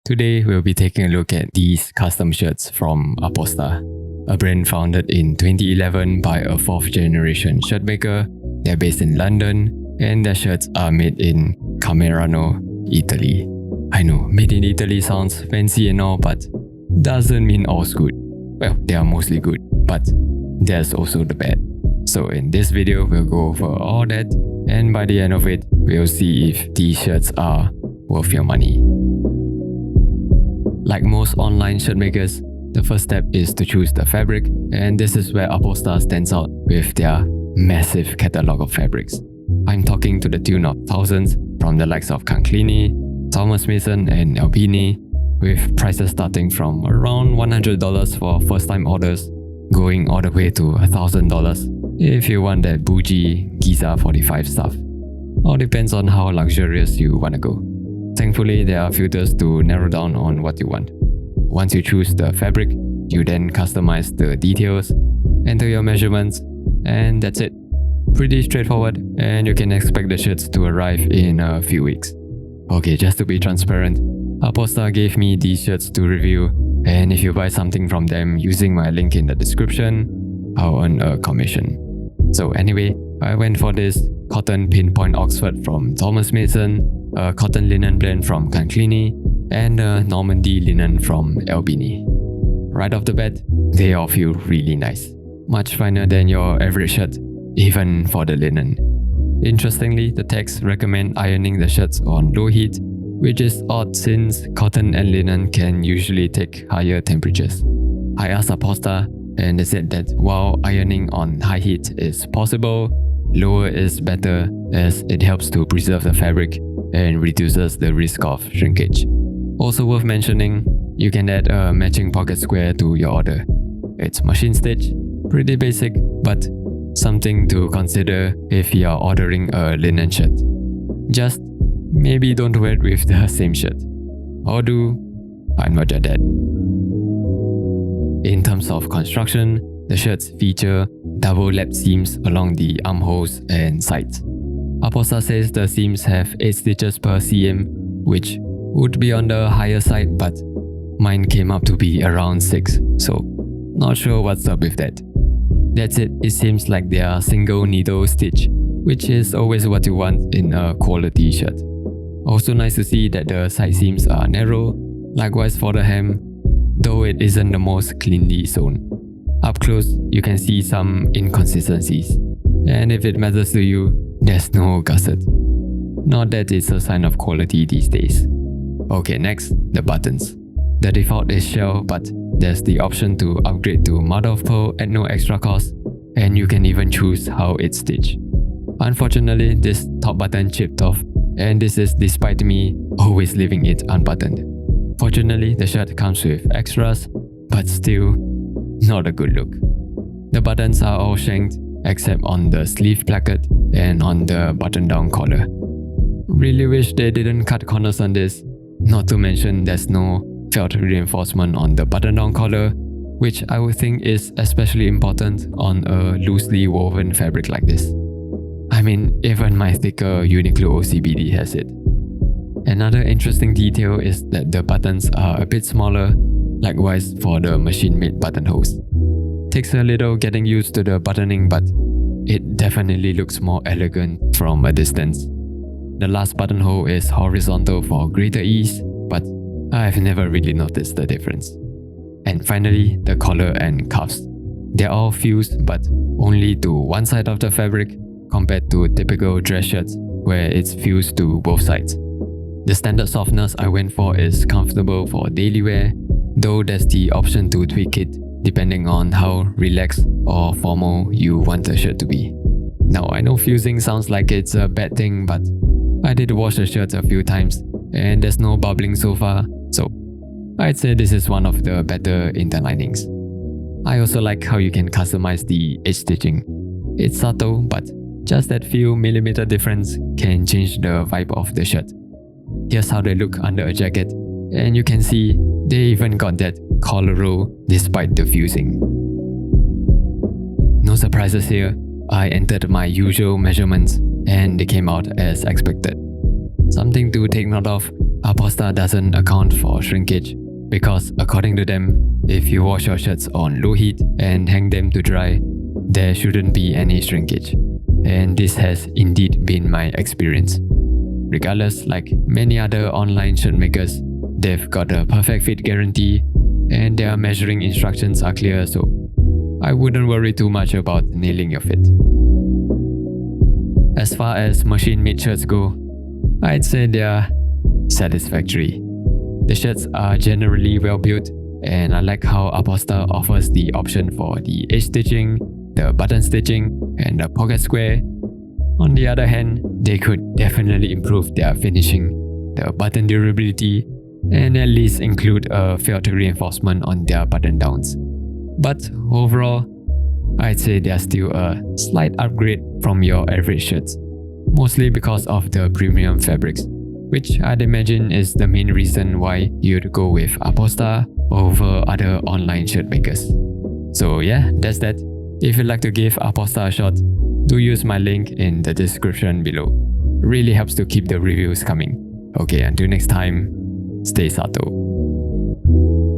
Today we'll be taking a look at these custom shirts from Apposta, a brand founded in 2011 by a 4th generation shirt maker. They're based in London and their shirts are made in Camerano, Italy. I know, made in Italy sounds fancy and all, but doesn't mean all's good. Well, they are mostly good, but there's also the bad. So in this video, we'll go over all that, and by the end of it, we'll see if these shirts are worth your money. Like most online shirt makers, the first step is to choose the fabric, and this is where Apposta stands out with their massive catalogue of fabrics. I'm talking to the tune of thousands from the likes of Conclini, Thomas Mason and Albini, with prices starting from around $100 for first-time orders, going all the way to $1,000 if you want that bougie Giza 45 stuff. All depends on how luxurious you want to go. Thankfully, there are filters to narrow down on what you want. Once you choose the fabric, you then customize the details, enter your measurements, and that's it. Pretty straightforward, and you can expect the shirts to arrive in a few weeks. Okay, just to be transparent, Apposta gave me these shirts to review, and if you buy something from them using my link in the description, I'll earn a commission. So anyway, I went for this cotton pinpoint Oxford from Thomas Mason, a cotton linen blend from Conclini, and a Normandy linen from Albini. Right off the bat, they all feel really nice. Much finer than your average shirt, even for the linen. Interestingly, the tags recommend ironing the shirts on low heat, which is odd since cotton and linen can usually take higher temperatures. I asked Apposta, and they said that while ironing on high heat is possible, lower is better as it helps to preserve the fabric and reduces the risk of shrinkage. Also worth mentioning, you can add a matching pocket square to your order. It's machine stitch, pretty basic, but something to consider if you are ordering a linen shirt. Just maybe don't wear it with the same shirt. Or do, I'm not your dad. In terms of construction, the shirts feature double lap seams along the armholes and sides. Apposta says the seams have 8 stitches per cm, which would be on the higher side, but mine came up to be around 6, so not sure what's up with that. That's it, it seems like they are single needle stitch, which is always what you want in a quality shirt. Also nice to see that the side seams are narrow, likewise for the hem, though it isn't the most cleanly sewn. Up close, you can see some inconsistencies, and if it matters to you, there's no gusset. Not that it's a sign of quality these days. Okay, next, the buttons. The default is shell, but there's the option to upgrade to mother of pearl at no extra cost, and you can even choose how it's stitched. Unfortunately, this top button chipped off, and this is despite me always leaving it unbuttoned. Fortunately, the shirt comes with extras, but still not a good look. The buttons are all shanked except on the sleeve placket and on the button-down collar. Really wish they didn't cut corners on this, not to mention there's no felt reinforcement on the button-down collar, which I would think is especially important on a loosely woven fabric like this. I mean, even my thicker Uniqlo OCBD has it. Another interesting detail is that the buttons are a bit smaller, likewise for the machine-made buttonholes. Takes a little getting used to the buttoning, but it definitely looks more elegant from a distance. The last buttonhole is horizontal for greater ease, but I've never really noticed the difference. And finally, the collar and cuffs. They're all fused, but only to one side of the fabric, compared to typical dress shirts where it's fused to both sides. The standard softness I went for is comfortable for daily wear, though there's the option to tweak it depending on how relaxed or formal you want the shirt to be. Now I know fusing sounds like it's a bad thing, but I did wash the shirts a few times and there's no bubbling so far, so I'd say this is one of the better interlinings. I also like how you can customize the edge stitching. It's subtle, but just that few millimeter difference can change the vibe of the shirt. Here's how they look under a jacket, and you can see they even got that collar roll despite the fusing. No surprises here, I entered my usual measurements and they came out as expected. Something to take note of, Apposta doesn't account for shrinkage because according to them, if you wash your shirts on low heat and hang them to dry, there shouldn't be any shrinkage. And this has indeed been my experience. Regardless, like many other online shirt makers, they've got a perfect fit guarantee and their measuring instructions are clear, so I wouldn't worry too much about nailing your fit. As far as machine-made shirts go, I'd say they're satisfactory. The shirts are generally well built, and I like how Apposta offers the option for the edge stitching, the button stitching, and the pocket square. On the other hand, they could definitely improve their finishing, the button durability, and at least include a felt reinforcement on their button downs. But overall, I'd say they're still a slight upgrade from your average shirts, mostly because of the premium fabrics, which I'd imagine is the main reason why you'd go with Apposta over other online shirt makers. So yeah, that's that. If you'd like to give Apposta a shot, do use my link in the description below. Really helps to keep the reviews coming. Okay, until next time, stay sato.